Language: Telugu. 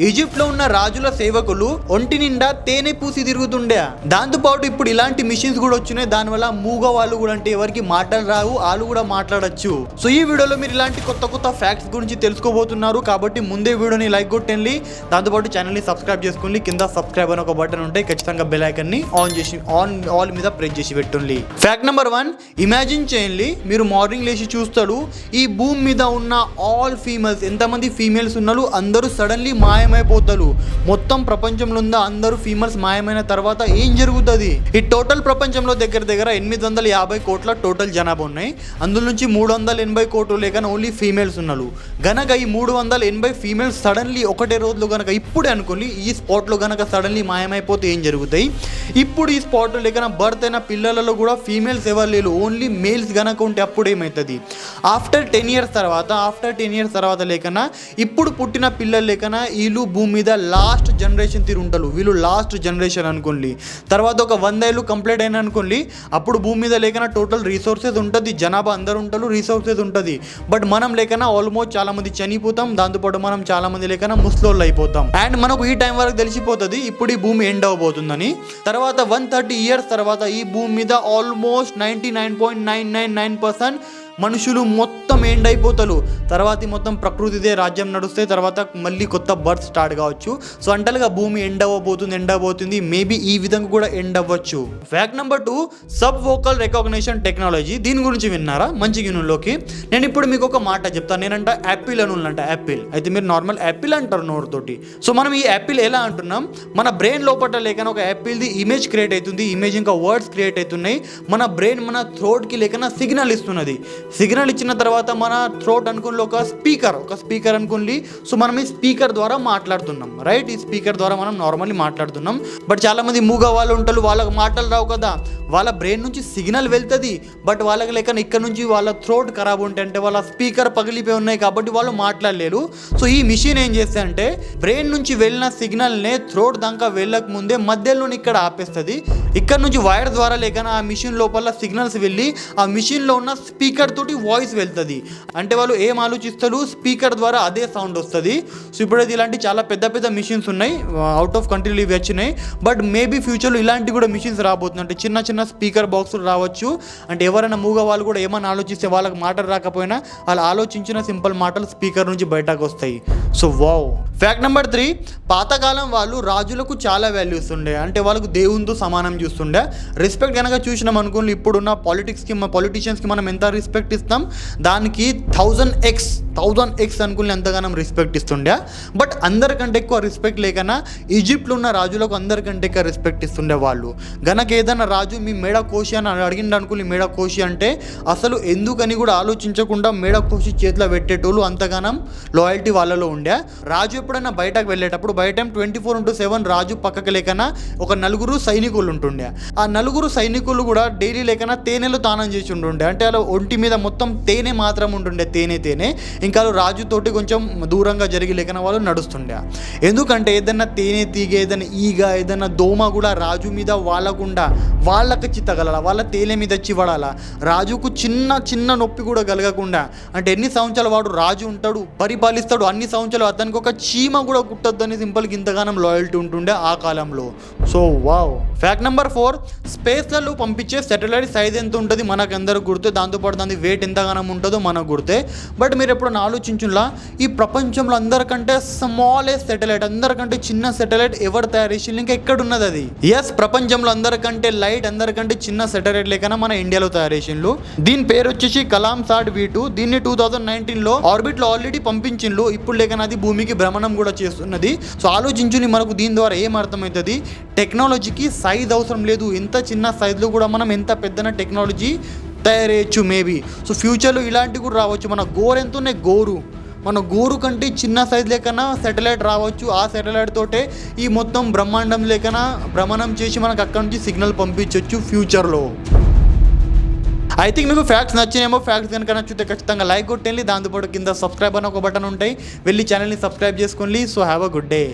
ఈజిప్ట్ లో ఉన్న రాజుల సేవకులు ఒంటి నిండా తేనె పూసి తిరుగుతుండే. దాంతో పాటు ఇప్పుడు ఇలాంటి మిషన్స్ కూడా వచ్చినాయి. దానివల్ల మూగ వాళ్ళు కూడా, అంటే ఎవరికి మాటలు రావు, వాళ్ళు కూడా మాట్లాడచ్చు. సో ఈ వీడియోలో మీరు ఇలాంటి కొత్త కొత్త ఫ్యాక్ట్స్ గురించి తెలుసుకోబోతున్నారు. కాబట్టి ముందే వీడియోని లైక్ కొట్టండి, దాంతోపాటు ఛానల్ ని సబ్స్క్రైబ్ చేసుకోండి. కింద సబ్స్క్రైబ్ అని ఒక బటన్ ఉంటాయి, ఖచ్చితంగా బెల్ ఐకాన్ ని ఆల్ మీద ప్రెస్ చేసి పెట్టండి. ఫ్యాక్ట్ నెంబర్ 1, ఇమాజిన్ చేయండి, మీరు మార్నింగ్ లేచి చూస్తాడు, ఈ భూమి మీద ఉన్న ఆల్ ఫీమేల్స్, ఎంతమంది ఫీమేల్స్ ఉన్నారు అందరూ సడన్లీ మాయమైపోతారు. మొత్తం ప్రపంచంలో ఉన్న అందరూ ఫీమేల్స్ మాయమైన తర్వాత ఏం జరుగుతుంది? ఈ టోటల్ ప్రపంచంలో దగ్గర 850 కోట్ల టోటల్ జనాభా ఉన్నాయి. అందులో నుంచి 380 కోట్లు లేక ఓన్లీ ఫీమేల్స్ ఉన్నారు. గనక ఈ 380 ఫీమేల్స్ సడన్లీ ఒకటే రోజులో గనక ఇప్పుడే అనుకోండి ఈ స్పాట్లో గనక సడన్లీ మాయమైపోతే ఏం జరుగుతాయి? ఇప్పుడు ఈ స్పాట్లో లేక బర్త్ అయిన పిల్లలలో కూడా ఫీమేల్స్ ఎవరు లేరు, ఓన్లీ మేల్స్ గనక ఉంటే అప్పుడు ఏమవుతుంది? ఆఫ్టర్ 10 years తర్వాత లేకనా ఇప్పుడు పుట్టిన పిల్లలు లేకనా వీళ్ళు భూమి మీద లాస్ట్ జనరేషన్ ఉంటారు. వీళ్ళు లాస్ట్ జనరేషన్ అనుకోండి. తర్వాత ఒక 100 ఏళ్ళు కంప్లీట్ అయినా అనుకోండి, అప్పుడు భూమి మీద లేకనా టోటల్ రిసోర్సెస్ ఉంటుంది, జనాభా అందరు ఉంటారు, రిసోర్సెస్ ఉంటుంది. బట్ మనం లేకనా ఆల్మోస్ట్ చాలా మంది చనిపోతాం, దాంతోపాటు మనం చాలా మంది లేకనా ముసలోళ్ళు అయిపోతాం. అండ్ మనకు ఈ టైం వరకు తెలిసిపోతుంది ఇప్పుడు ఈ భూమి ఎండ్ అవబోతుందని. తర్వాత 130 years తర్వాత ఈ భూమి మీద ఆల్మోస్ట్ 99.999% మనుషులు మొత్తం ఎండ్ అయిపోతారు. తర్వాత మొత్తం ప్రకృతిదే రాజ్యం నడుస్తాయి. తర్వాత మళ్ళీ కొత్త బర్త్ స్టార్ట్ కావచ్చు. సో అంటలుగా భూమి ఎండ్ అవ్వబోతుంది. మేబీ ఈ విధంగా కూడా ఎండ్ అవ్వచ్చు. Fact number 2, sub vocal recognition technology. దీని గురించి విన్నారా? మంచి గిన్నెలోకి నేను ఇప్పుడు మీకు ఒక మాట చెప్తాను. నేనంట యాపిల్ అని యాపిల్ అయితే మీరు నార్మల్ యాపిల్ అంటారు నోరుతోటి. సో మనం ఈ యాపిల్ ఎలా అంటున్నాం? మన బ్రెయిన్ లోపల లేకనా ఒక యాపిల్ది ఇమేజ్ క్రియేట్ అవుతుంది, ఇమేజ్ ఇంకా వర్డ్స్ క్రియేట్ అవుతున్నాయి. మన బ్రెయిన్ మన థ్రోట్కి లేకనా సిగ్నల్ ఇస్తున్నది. సిగ్నల్ ఇచ్చిన తర్వాత మన థ్రోట్ అనుకుని ఒక స్పీకర్ అనుకోండి. సో మనం ఈ స్పీకర్ ద్వారా మాట్లాడుతున్నాం, రైట్? ఈ స్పీకర్ ద్వారా మనం నార్మల్లీ మాట్లాడుతున్నాం. బట్ చాలా మంది మూగ వాళ్ళు ఉంటారు, వాళ్ళకి మాటలు రావు కదా, వాళ్ళ బ్రెయిన్ నుంచి సిగ్నల్ వెళ్తుంది. బట్ వాళ్ళకి లేక ఇక్కడ నుంచి వాళ్ళ థ్రోట్ ఖరాబ్ అంటే వాళ్ళ స్పీకర్ పగిలిపోయి ఉన్నాయి కాబట్టి వాళ్ళు మాట్లాడలేరు. సో ఈ మిషన్ ఏం చేస్తే అంటే బ్రెయిన్ నుంచి వెళ్ళిన సిగ్నల్నే థ్రోట్ దాకా వెళ్ళక ముందే మధ్యలో ఇక్కడ ఆపేస్తుంది. ఇక్కడ నుంచి వైర్ ద్వారా లేక ఆ మిషన్ లోపల సిగ్నల్స్ వెళ్ళి ఆ మిషన్లో ఉన్న స్పీకర్ తోటి వాయిస్ వెళ్తుంది. అంటే వాళ్ళు ఏం ఆలోచిస్తారు, స్పీకర్ ద్వారా అదే సౌండ్ వస్తుంది. సో ఇప్పుడైతే ఇలాంటి చాలా పెద్ద మిషన్స్ ఉన్నాయి, అవుట్ ఆఫ్ కంట్రీలో ఇవి వచ్చినాయి. బట్ మేబీ ఫ్యూచర్లో ఇలాంటి కూడా మిషన్స్ రాబోతుంది. అంటే చిన్న స్పీకర్ బాక్సులు రావచ్చు. అంటే ఎవరైనా మూగ వాళ్ళు కూడా ఏమైనా ఆలోచిస్తే వాళ్ళకి మాటలు రాకపోయినా వాళ్ళు ఆలోచించిన సింపుల్ మాటలు స్పీకర్ నుంచి బయటకు వస్తాయి. So wow. ఫ్యాక్ట్ నెంబర్ 3, పాతకాలం వాళ్ళు రాజులకు చాలా వాల్యూస్ ఉండే, అంటే వాళ్ళకు దేవునితో సమానం చూస్తుండే. రెస్పెక్ట్ కనుక చూసినాం అనుకోండి, ఇప్పుడున్న పొలిటీషియన్స్కి మనం ఎంత రెస్పెక్ట్ ఇస్తాం దానికి 1000x అనుకుని ఎంతగానో రెస్పెక్ట్ ఇస్తుండే. బట్ అందరికంటే ఎక్కువ రెస్పెక్ట్ లేకనా ఈజిప్ట్లో ఉన్న రాజులకు అందరికంటే ఎక్కువ రెస్పెక్ట్ ఇస్తుండే వాళ్ళు. గనక ఏదైనా రాజు మీ మేడ కోసి అని అడిగిండు అనుకుని, మేడ కోసి అంటే అసలు ఎందుకని కూడా ఆలోచించకుండా మేడ కోసి చేతిలో పెట్టేటోళ్ళు, అంతగానం లాయల్టీ వాళ్ళలో ఉండే. రాజు ఎప్పుడైనా బయటకు వెళ్ళేటప్పుడు బయట 24/7 రాజు పక్కకి లేకనా ఒక 4 సైనికులు ఉంటుండే. ఆ 4 సైనికులు కూడా డైలీ లేకనా తేనెలు తానం చేసి ఉంటుండే. అంటే అలా ఒంటి మీద మొత్తం తేనె మాత్రం ఉంటుండే, తేనె. ఇంకా రాజుతోటి కొంచెం దూరంగా జరిగి లేకన వాళ్ళు నడుస్తుండే. ఎందుకంటే ఏదైనా తేనె తీగ, ఏదైనా ఈగ, ఏదైనా దోమ కూడా రాజు మీద వాళ్ళకుండా వాళ్ళకి చిత్తగల, వాళ్ళ తేనె మీద చివడాల. రాజుకు చిన్న నొప్పి కూడా కలగకుండా, అంటే ఎన్ని సంవత్సరాలు వాడు రాజు ఉంటాడు, పరిపాలిస్తాడు, అన్ని సంవత్సరాలు అతనికి ఒక చీమ కూడా కుట్టద్దని సింపుల్గా ఇంతగానం లాయల్టీ ఉంటుండే ఆ కాలంలో. So wow. ఫ్యాక్ట్ నెంబర్ 4, స్పేస్లలో పంపించే సాటిలైట్ సైజ్ ఎంత ఉంటుంది మనకందరికి గుర్తే, దాంతోపాటు దాని వెయిట్ ఎంతగానం ఉంటుందో మనకు గుర్తే. బట్ మీరు ఎప్పుడైనా ఆలోచించులా, ఈ ప్రపంచంలో అందరికంటే స్మాలెస్ట్ సాటిలైట్, అందరికంటే చిన్న సాటిలైట్ ఎవరు తయారు చేసి ఇంకా ఎక్కడున్నది అది? ఎస్, ప్రపంచంలో అందరికంటే చిన్న సాటిలైట్ లేకనా మన ఇండియాలో తయారు చేసిండ్రు. దీని పేరు వచ్చేసి కలాంసాట్ V2. దీన్ని 2019లో ఆర్బిట్ లో ఆల్రెడీ పంపించిండ్రు. ఇప్పుడు లేకనా అది భూమికి భ్రమణం కూడా చేస్తున్నది. సో ఆలోచించుని మనకు దీని ద్వారా ఏం అర్థమవుతుంది? టెక్నాలజీకి సైజ్ అవసరం లేదు, ఎంత చిన్న సైజులో కూడా మనం ఎంత పెద్ద టెక్నాలజీ తయారయ్యచ్చు మేబీ. సో ఫ్యూచర్లో ఇలాంటివి కూడా రావచ్చు. మన గోరు ఎంత ఉన్నాయి, మన గోరు కంటే చిన్న సైజ్ లేకనా సాటిలైట్ రావచ్చు. ఆ సాటిలైట్ తోటే ఈ మొత్తం బ్రహ్మాండం లేకనా భ్రమణం చేసి మనకు అక్కడ నుంచి సిగ్నల్ పంపించవచ్చు ఫ్యూచర్లో. ఐ థింక్ మీకు ఫ్యాక్ట్స్ నచ్చినేమో. ఫ్యాక్ట్స్ కనుక నచ్చితే ఖచ్చితంగా లైక్ కొట్టండి, దాంతోపాటు కింద సబ్స్క్రైబ్ అని ఒక బటన్ ఉంటాయి, వెళ్ళి ఛానల్ని సబ్స్క్రైబ్ చేసుకోండి. So have a good day.